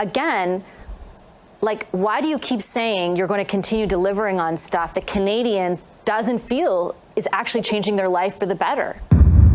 again, like, why do you keep saying you're going to continue delivering on stuff that Canadians doesn't feel is actually changing their life for the better?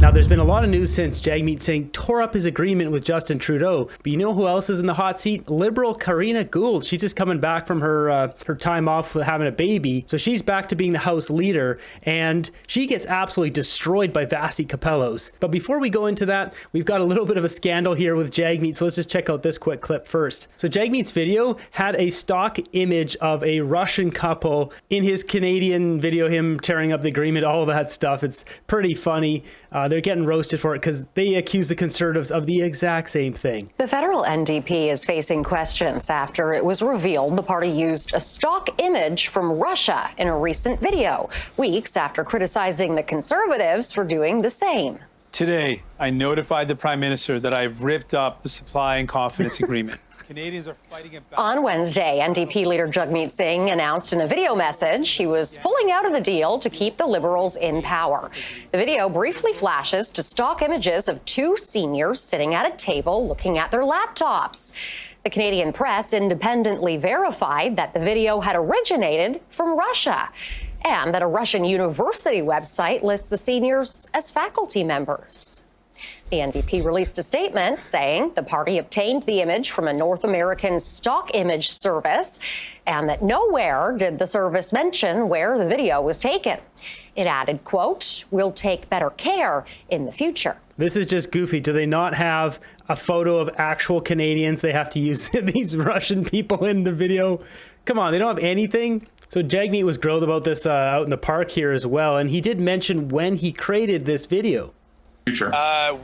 Now, there's been a lot of news since Jagmeet Singh tore up his agreement with Justin Trudeau. But you know who else is in the hot seat? Liberal Karina Gould. She's just coming back from her time off with having a baby. So she's back to being the House leader. And she gets absolutely destroyed by Vassy Kapelos. But before we go into that, we've got a little bit of a scandal here with Jagmeet. So let's just check out this quick clip first. So Jagmeet's video had a stock image of a Russian couple in his Canadian video, him tearing up the agreement, all that stuff. It's pretty funny. They're getting roasted for it because they accuse the Conservatives of the exact same thing. The federal NDP is facing questions after it was revealed the party used a stock image from Russia in a recent video, weeks after criticizing the Conservatives for doing the same. Today, I notified the Prime Minister that I've ripped up the supply and confidence agreement. Canadians are fighting it back. On Wednesday, NDP leader Jagmeet Singh announced in a video message he was pulling out of the deal to keep the Liberals in power. The video briefly flashes to stock images of two seniors sitting at a table looking at their laptops. The Canadian press independently verified that the video had originated from Russia and that a Russian university website lists the seniors as faculty members. The NDP released a statement saying the party obtained the image from a North American stock image service and that nowhere did the service mention where the video was taken. It added, quote, "We'll take better care in the future." This is just goofy. Do they not have a photo of actual Canadians? They have to use these Russian people in the video. Come on, they don't have anything. So Jagmeet was grilled about this out in the park here as well. And he did mention when he created this video.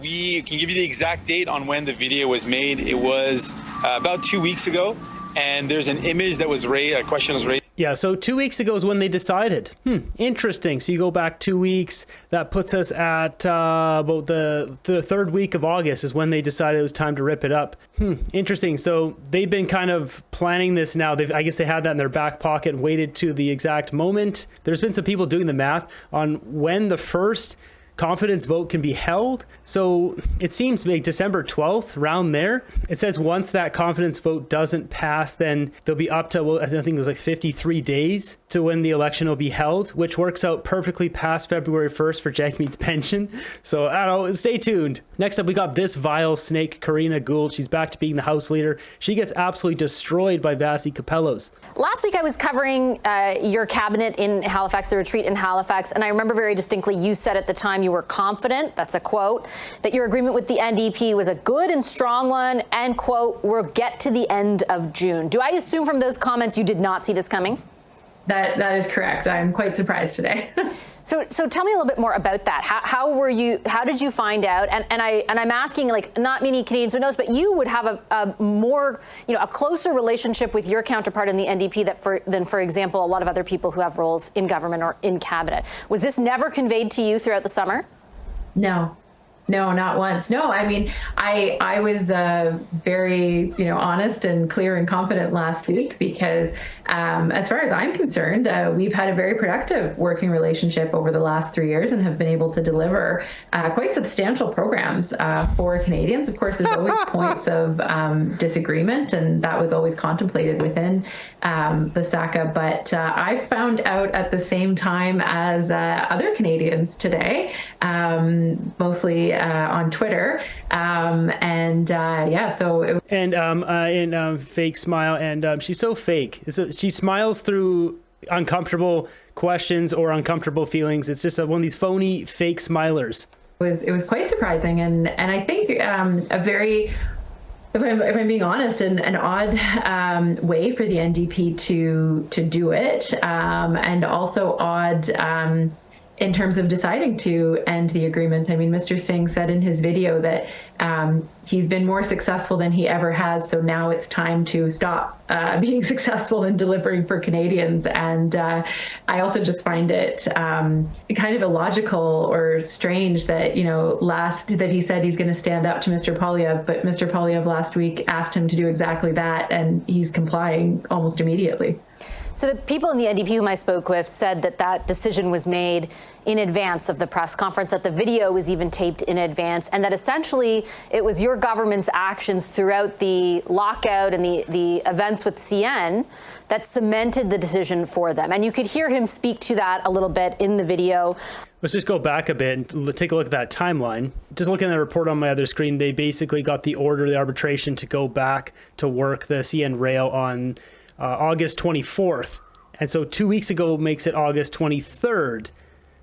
We can give you the exact date on when the video was made. It was about 2 weeks ago, and there's an image that was raised, a question was raised. Yeah, so 2 weeks ago is when they decided. Interesting. So you go back 2 weeks. That puts us at about the third week of August is when they decided it was time to rip it up. Interesting. So they've been kind of planning this now. I guess they had that in their back pocket and waited to the exact moment. There's been some people doing the math on when the first confidence vote can be held. So it seems like December 12th, around there. It says once that confidence vote doesn't pass, then they'll be up to, well, I think it was like 53 days to when the election will be held, which works out perfectly past February 1st for Jagmeet's pension. So I don't know, stay tuned. Next up, we got this vile snake, Karina Gould. She's back to being the House leader. She gets absolutely destroyed by Vassy Kapelos. Last week I was covering your cabinet in Halifax, the retreat in Halifax, and I remember very distinctly you said at the time you were confident, that's a quote, that your agreement with the NDP was a good and strong one, and quote, we'll get to the end of June. Do I assume from those comments you did not see this coming? That is correct. I'm quite surprised today. So tell me a little bit more about that. How did you find out? And I'm asking, like, not many Canadians would know this, but you would have a more, a closer relationship with your counterpart in the NDP than, for example, a lot of other people who have roles in government or in cabinet. Was this never conveyed to you throughout the summer? No, not once. No, I mean, I was very, honest and clear and confident last week because as far as I'm concerned, we've had a very productive working relationship over the last 3 years and have been able to deliver quite substantial programs for Canadians. Of course, there's always points of disagreement, and that was always contemplated within the SACA. But I found out at the same time as other Canadians today, mostly on Twitter, fake smile, and she's so fake. She smiles through uncomfortable questions or uncomfortable feelings. It's just one of these phony fake smilers. It was quite surprising, and I think a very, if I'm being honest, an odd way for the NDP to do it, and also odd in terms of deciding to end the agreement. I mean, Mr. Singh said in his video that he's been more successful than he ever has, so now it's time to stop being successful in delivering for Canadians. And I also just find it kind of illogical or strange that, that he said he's going to stand up to Mr. Poilievre, but Mr. Poilievre last week asked him to do exactly that, and he's complying almost immediately. So the people in the NDP whom I spoke with said that that decision was made in advance of the press conference, that the video was even taped in advance, and that essentially it was your government's actions throughout the lockout and the events with CN that cemented the decision for them. And you could hear him speak to that a little bit in the video. Let's just go back a bit and take a look at that timeline. Just looking at the report on my other screen, they basically got the order, the arbitration, to go back to work the CN rail on August 24th. And so 2 weeks ago makes it August 23rd.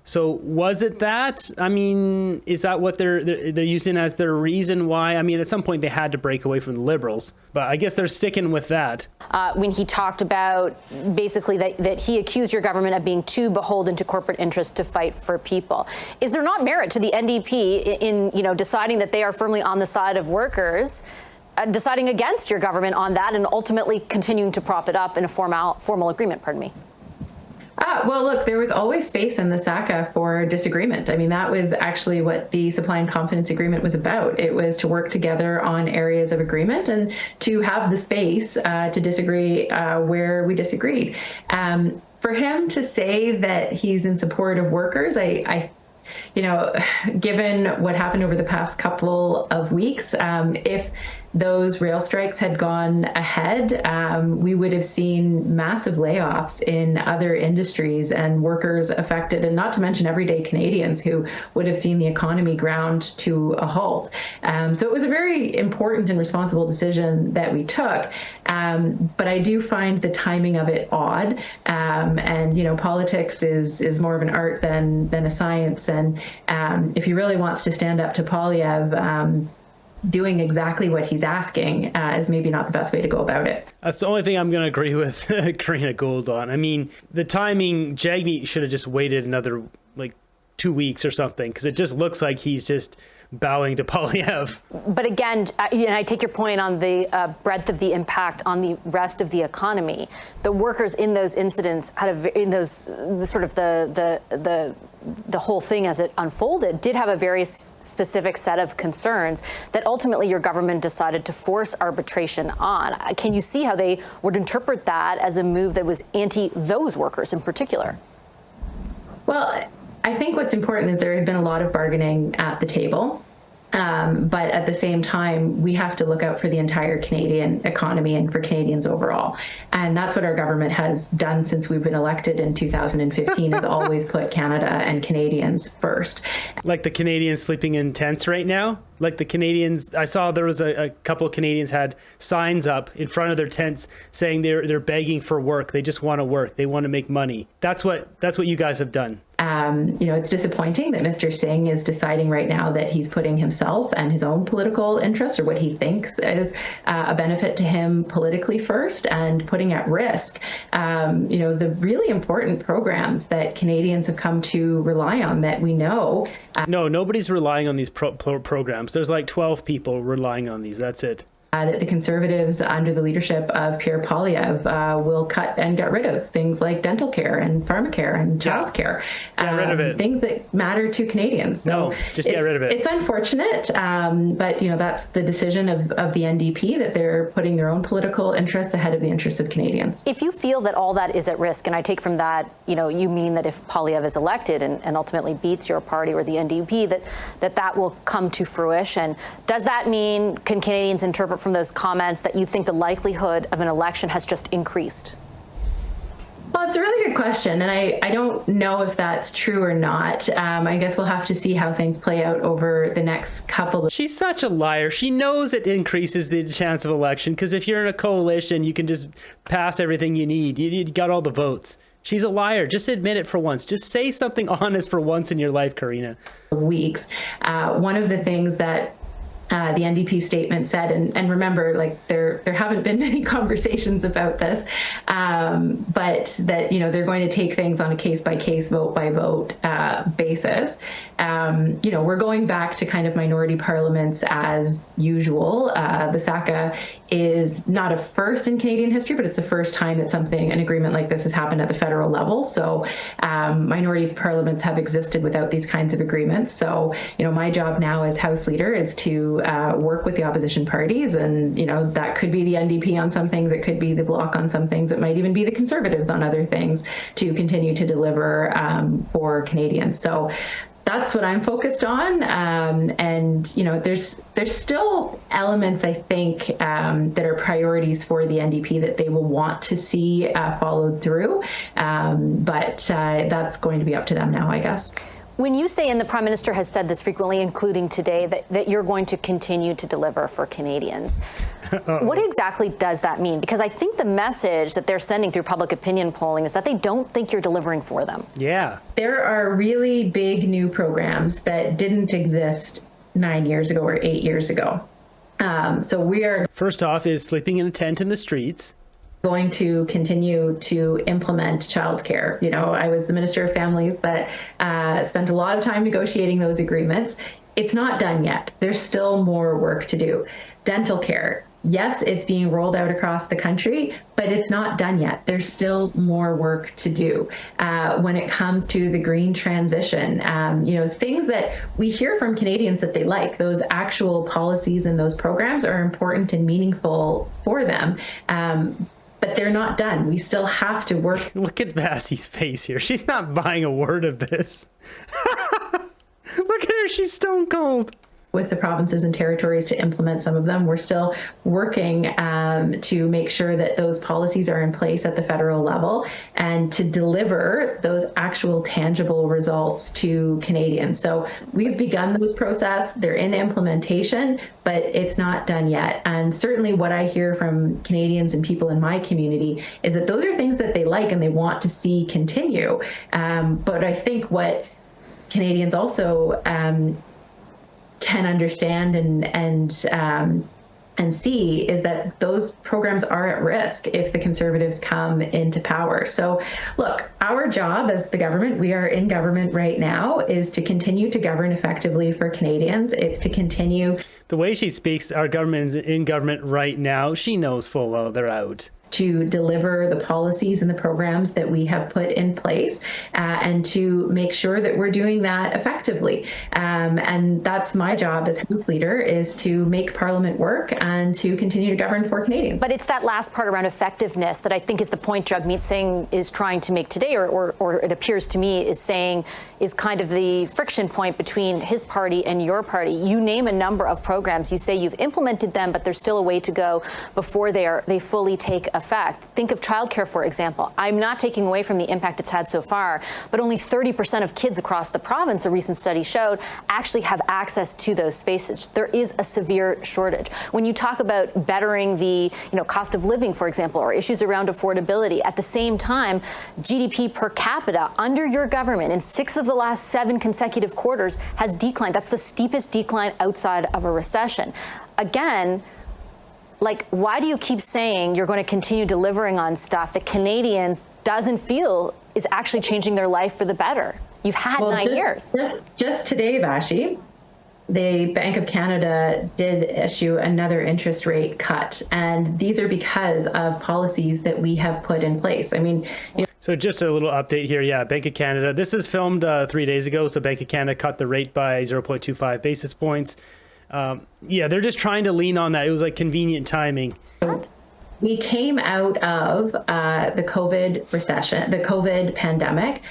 So was it that? I mean, is that what they're using as their reason why? I mean, at some point they had to break away from the Liberals, but I guess they're sticking with that. When he talked about basically that he accused your government of being too beholden to corporate interests to fight for people. Is there not merit to the NDP in deciding that they are firmly on the side of workers, deciding against your government on that, and ultimately continuing to prop it up in a formal agreement? Pardon me. Well, look, there was always space in the SACA for disagreement. I mean, that was actually what the Supply and Confidence Agreement was about. It was to work together on areas of agreement and to have the space to disagree where we disagreed. For him to say that he's in support of workers, given what happened over the past couple of weeks, if those rail strikes had gone ahead, we would have seen massive layoffs in other industries and workers affected, and not to mention everyday Canadians who would have seen the economy ground to a halt. So it was a very important and responsible decision that we took. But I do find the timing of it odd. And politics is more of an art than a science. And if he really wants to stand up to Poilievre, doing exactly what he's asking is maybe not the best way to go about it. That's the only thing I'm going to agree with Karina Gould on. I mean, the timing, Jagmeet should have just waited another 2 weeks or something, because it just looks like he's just bowing to Poilievre. But again, I take your point on the breadth of the impact on the rest of the economy. The workers in those incidents the whole thing as it unfolded did have a very specific set of concerns that ultimately your government decided to force arbitration on. Can you see how they would interpret that as a move that was anti those workers in particular? Well, I think what's important is there has been a lot of bargaining at the table. But at the same time, we have to look out for the entire Canadian economy and for Canadians overall. And that's what our government has done since we've been elected in 2015, is always put Canada and Canadians first. Like the Canadians sleeping in tents right now? Like the Canadians, I saw there was a couple of Canadians had signs up in front of their tents saying they're begging for work. They just want to work. They want to make money. That's what you guys have done. It's disappointing that Mr. Singh is deciding right now that he's putting himself and his own political interests, or what he thinks is a benefit to him politically first, and putting at risk, the really important programs that Canadians have come to rely on that we know. No, nobody's relying on these programs. There's 12 people relying on these. That's it. That the Conservatives, under the leadership of Pierre Poilievre, will cut and get rid of things like dental care and pharmacare and childcare. Get rid of it. Things that matter to Canadians. So no, just get rid of it. It's unfortunate, but that's the decision of the NDP, that they're putting their own political interests ahead of the interests of Canadians. If you feel that all that is at risk, and I take from that, you mean that if Poilievre is elected and ultimately beats your party or the NDP, that will come to fruition. Does that mean, can Canadians interpret from those comments that you think the likelihood of an election has just increased? Well, it's a really good question, and I don't know if that's true or not. I guess we'll have to see how things play out over the next couple of... She's such a liar. She knows it increases the chance of election, because if you're in a coalition, you can just pass everything you need. You got all the votes. She's a liar. Just admit it for once. Just say something honest for once in your life, Karina. Weeks. One of the things that the NDP statement said, and remember, there haven't been many conversations about this, but that they're going to take things on a case-by-case, vote-by-vote basis. We're going back to kind of minority parliaments as usual. The SACA is not a first in Canadian history, but it's the first time that an agreement like this has happened at the federal level. So minority parliaments have existed without these kinds of agreements. So, my job now as House Leader is to work with the opposition parties, and, that could be the NDP on some things, it could be the Bloc on some things, it might even be the Conservatives on other things, to continue to deliver for Canadians. So that's what I'm focused on. And, there's still elements, I think, that are priorities for the NDP that they will want to see followed through. But that's going to be up to them now, I guess. When you say, and the Prime Minister has said this frequently, including today, that you're going to continue to deliver for Canadians, what exactly does that mean? Because I think the message that they're sending through public opinion polling is that they don't think you're delivering for them. Yeah. There are really big new programs that didn't exist 9 years ago or 8 years ago. So we are... First off is sleeping in a tent in the streets. Going to continue to implement childcare. I was the Minister of Families that spent a lot of time negotiating those agreements. It's not done yet. There's still more work to do. Dental care. Yes, it's being rolled out across the country, but it's not done yet. There's still more work to do. When it comes to the green transition, things that we hear from Canadians that they like, those actual policies and those programs are important and meaningful for them. But they're not done. We still have to work. Look at Vassy's face here. She's not buying a word of this. Look at her. She's stone cold. With the provinces and territories to implement some of them. We're still working to make sure that those policies are in place at the federal level and to deliver those actual tangible results to Canadians. So we've begun those process. They're in implementation, but it's not done yet. And certainly what I hear from Canadians and people in my community is that those are things that they like and they want to see continue. But I think what Canadians also can understand and see is that those programs are at risk if the Conservatives come into power. So look, our job as the government, we are in government right now, is to continue to govern effectively for Canadians. It's to continue. The way she speaks, our government is in government right now. She knows full well they're out. To deliver the policies and the programs that we have put in place and to make sure that we're doing that effectively. And that's my job as House Leader, is to make Parliament work and to continue to govern for Canadians. But it's that last part around effectiveness that I think is the point Jagmeet Singh is trying to make today, or it appears to me is saying is kind of the friction point between his party and your party. You name a number of programs. You say you've implemented them, but there's still a way to go before they fully take effect. Think of childcare, for example. I'm not taking away from the impact it's had so far, but only 30% of kids across the province, a recent study showed, actually have access to those spaces. There is a severe shortage. When you talk about bettering the cost of living, for example, or issues around affordability, at the same time, GDP per capita under your government in 6 of the last 7 consecutive quarters has declined. That's the steepest decline outside of a recession. Again, why do you keep saying you're going to continue delivering on stuff that Canadians doesn't feel is actually changing their life for the better? You've had 9 years. Just today, Vassy, the Bank of Canada did issue another interest rate cut. And these are because of policies that we have put in place. I mean, So just a little update here. Yeah, Bank of Canada. This is filmed 3 days ago. So Bank of Canada cut the rate by 0.25 basis points. Yeah, they're just trying to lean on that. It was like convenient timing. We came out of the COVID recession, the COVID pandemic,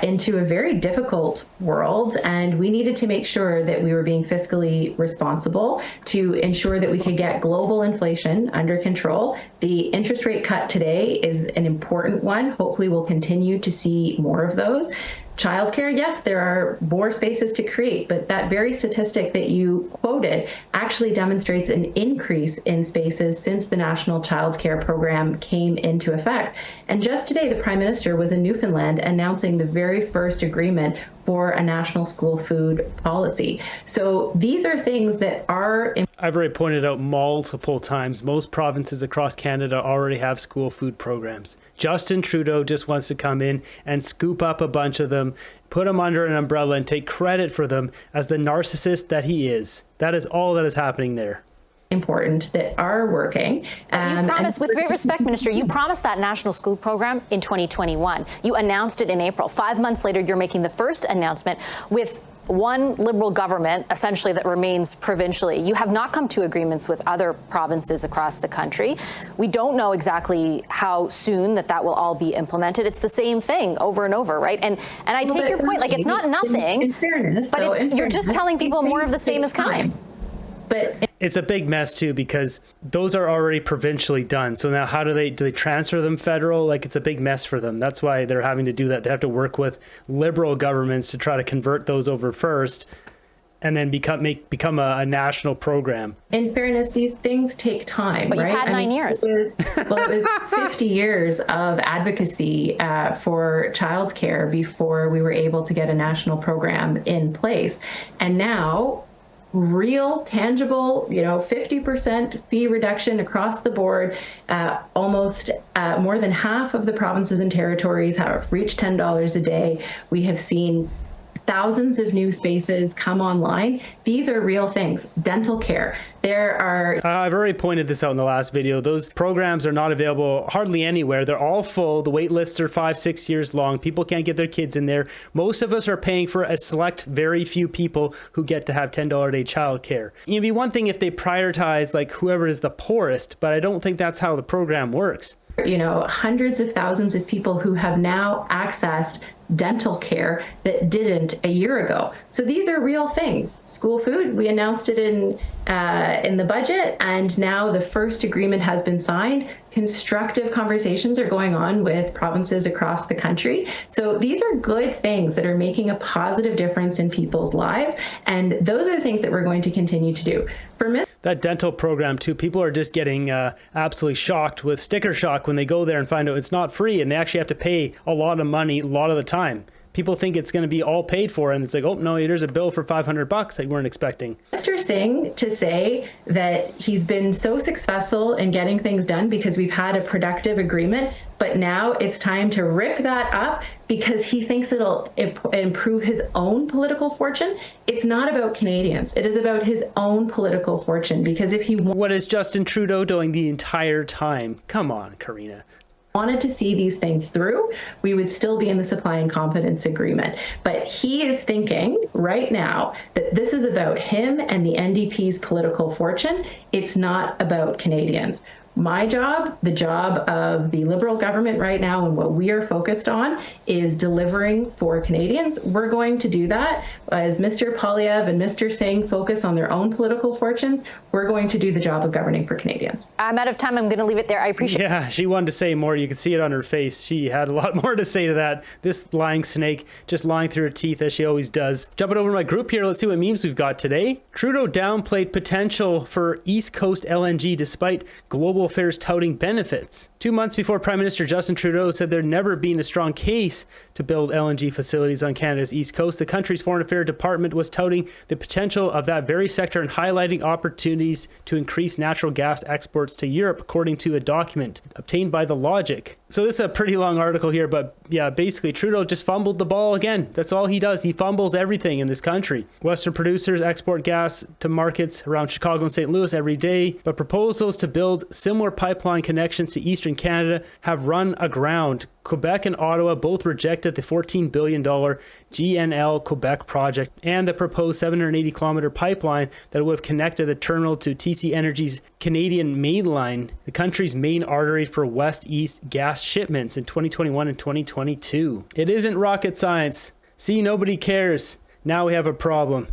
into a very difficult world, and we needed to make sure that we were being fiscally responsible to ensure that we could get global inflation under control. The interest rate cut today is an important one. Hopefully, we'll continue to see more of those. Childcare, yes, there are more spaces to create, but that very statistic that you quoted actually demonstrates an increase in spaces since the National Childcare Program came into effect. And just today, the Prime Minister was in Newfoundland announcing the very first agreement for a national school food policy. So these are things that are... I've already pointed out multiple times, most provinces across Canada already have school food programs. Justin Trudeau just wants to come in and scoop up a bunch of them, put them under an umbrella and take credit for them as the narcissist that he is. That is all that is happening there. important that are working. You promised, with great respect, Minister, you promised that national school program in 2021. You announced it in April. 5 months later, you're making the first announcement with one Liberal government, essentially, that remains provincially. You have not come to agreements with other provinces across the country. We don't know exactly how soon that will all be implemented. It's the same thing over and over, right? And I take your point, like, it's not nothing, in fairness, but you're just telling people more of the same is coming. But it's a big mess too, because those are already provincially done. So now how do they transfer them federal? Like, it's a big mess for them. That's why they're having to do that. They have to work with Liberal governments to try to convert those over first, and then become a national program. In fairness, these things take time. But right? you've had 9 years. It was 50 years of advocacy for childcare before we were able to get a national program in place. And now, real, tangible, 50% fee reduction across the board. Almost more than half of the provinces and territories have reached $10 a day. We have seen thousands of new spaces come online. These are real things. Dental care. There are... I've already pointed this out in the last video. Those programs are not available hardly anywhere. They're all full. The wait lists are 5-6 years long. People can't get their kids in there. Most of us are paying for a select, very few people who get to have $10 a day childcare. It'd be one thing if they prioritize like whoever is the poorest, but I don't think that's how the program works. Hundreds of thousands of people who have now accessed dental care that didn't a year ago. So these are real things. School food, we announced it in the budget, and now the first agreement has been signed. Constructive conversations are going on with provinces across the country. So these are good things that are making a positive difference in people's lives, and those are the things that we're going to continue to do. That dental program too, people are just getting absolutely shocked with sticker shock when they go there and find out it's not free, and they actually have to pay a lot of money a lot of the time. People think it's going to be all paid for, and it's like, oh no, there's a bill for $500 that you weren't expecting. Mr. Singh, to say that he's been so successful in getting things done because we've had a productive agreement, but now it's time to rip that up because he thinks it'll improve his own political fortune. It's not about Canadians. It is about his own political fortune, because if he... What is Justin Trudeau doing the entire time? Come on, Karina. Wanted to see these things through, we would still be in the supply and confidence agreement. But he is thinking right now that this is about him and the NDP's political fortune. It's not about Canadians. My job, the job of the Liberal government right now, and what we are focused on is delivering for Canadians. We're going to do that. As Mr. Poilievre and Mr. Singh focus on their own political fortunes, we're going to do the job of governing for Canadians. I'm out of time. I'm going to leave it there. I appreciate it. Yeah, she wanted to say more. You could see it on her face. She had a lot more to say to that. This lying snake just lying through her teeth as she always does. Jumping over to my group here, let's see what memes we've got today. Trudeau downplayed potential for East Coast LNG despite global affairs touting benefits. 2 months before Prime Minister Justin Trudeau said there'd never been a strong case to build LNG facilities on Canada's East Coast, the country's Foreign Affairs Department was touting the potential of that very sector and highlighting opportunities to increase natural gas exports to Europe, according to a document obtained by The Logic. So this is a pretty long article here, but yeah, basically Trudeau just fumbled the ball again. That's all he does. He fumbles everything in this country. Western producers export gas to markets around Chicago and St. Louis every day, but proposals to build similar pipeline connections to Eastern Canada have run aground. Quebec and Ottawa both rejected the $14 billion GNL Quebec project and the proposed 780-kilometer pipeline that would have connected the terminal to TC Energy's Canadian Mainline, the country's main artery for west-east gas shipments in 2021 and 2022. It isn't rocket science. See, nobody cares. Now we have a problem.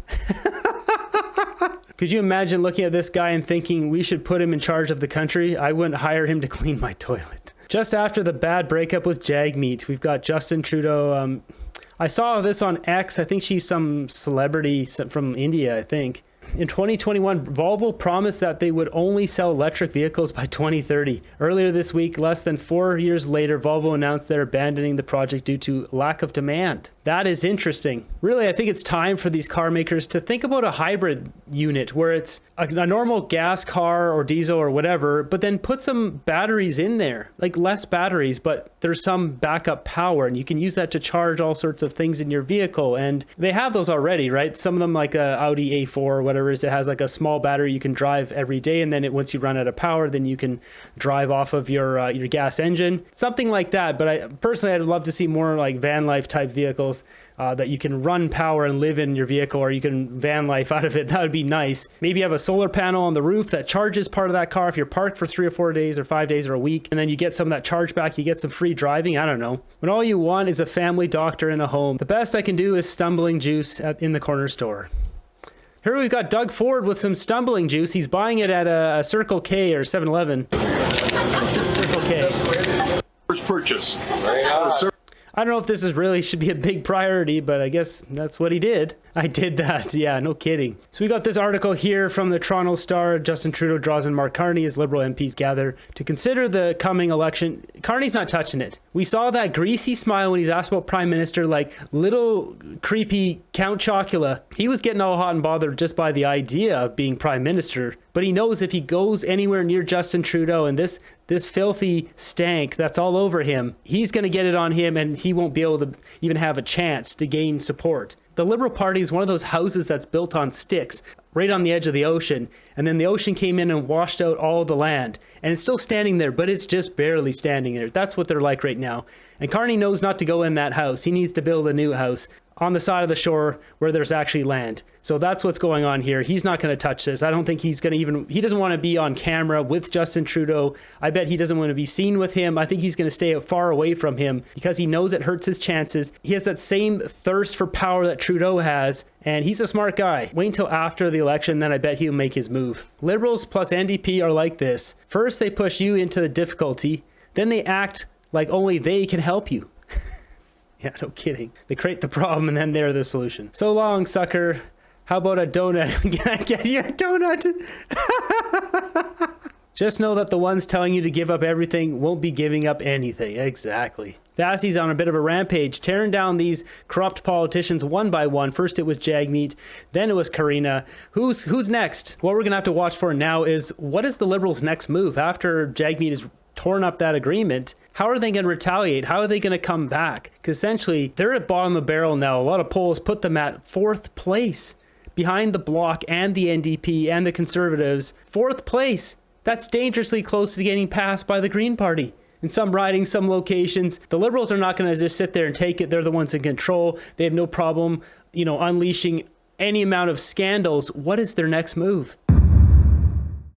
Could you imagine looking at this guy and thinking we should put him in charge of the country? I wouldn't hire him to clean my toilet. Just after the bad breakup with Jagmeet, we've got Justin Trudeau. I saw this on X. I think she's some celebrity from India, I think. In 2021, Volvo promised that they would only sell electric vehicles by 2030. Earlier this week, less than 4 years later, Volvo announced they're abandoning the project due to lack of demand. That is interesting. Really, I think it's time for these car makers to think about a hybrid unit where it's a normal gas car or diesel or whatever, but then put some batteries in there, like less batteries, but there's some backup power, and you can use that to charge all sorts of things in your vehicle. And they have those already, right? Some of them, like a Audi A4 or whatever it is, it has like a small battery you can drive every day, and then once you run out of power, then you can drive off of your gas engine, something like that. But I'd love to see more like van life type vehicles that you can run power and live in your vehicle, or you can van life out of it. That would be nice. Maybe you have a solar panel on the roof that charges part of that car if you're parked for 3 or 4 days or 5 days or a week, and then you get some of that charge back, you get some free driving. I don't know. When all you want is a family doctor in a home, the best I can do is stumbling juice in the corner store. Here we've got Doug Ford with some stumbling juice. He's buying it at a Circle K or 7-Eleven. Circle K. First purchase. I don't know if this should be a big priority, but I guess that's what he did. I did that. Yeah, no kidding. So we got this article here from the Toronto Star. Justin Trudeau draws in Mark Carney as Liberal MPs gather to consider the coming election. Carney's not touching it. We saw that greasy smile when he's asked about Prime Minister, like little creepy Count Chocula. He was getting all hot and bothered just by the idea of being Prime Minister. But he knows if he goes anywhere near Justin Trudeau and this filthy stank that's all over him, he's going to get it on him, and he won't be able to even have a chance to gain support. The Liberal Party is one of those houses that's built on sticks right on the edge of the ocean, and then the ocean came in and washed out all the land, and it's still standing there, but it's just barely standing there. That's what they're like right now. And Carney knows not to go in that house. He needs to build a new house on the side of the shore where there's actually land. So that's what's going on here. He's not going to touch this. I don't think he's going to he doesn't want to be on camera with Justin Trudeau. I bet he doesn't want to be seen with him. I think he's going to stay far away from him because he knows it hurts his chances. He has that same thirst for power that Trudeau has, and he's a smart guy. Wait until after the election, then I bet he'll make his move. Liberals plus NDP are like this. First, they push you into the difficulty. Then they act like only they can help you. Yeah, no kidding. They create the problem and then they're the solution. So long, sucker. How about a donut? Can I get you a donut? Just know that the ones telling you to give up everything won't be giving up anything. Exactly. Vassy's on a bit of a rampage, tearing down these corrupt politicians one by one. First it was Jagmeet, then it was Karina. Who's next? What we're going to have to watch for now is, what is the Liberals' next move after Jagmeet is torn up that agreement? How are they going to retaliate? How are they going to come back? Because essentially, they're at bottom of the barrel now. A lot of polls put them at 4th place, behind the Bloc and the NDP and the Conservatives. 4th place. That's dangerously close to getting passed by the Green Party. In some ridings, some locations, the Liberals are not going to just sit there and take it. They're the ones in control. They have no problem, unleashing any amount of scandals. What is their next move?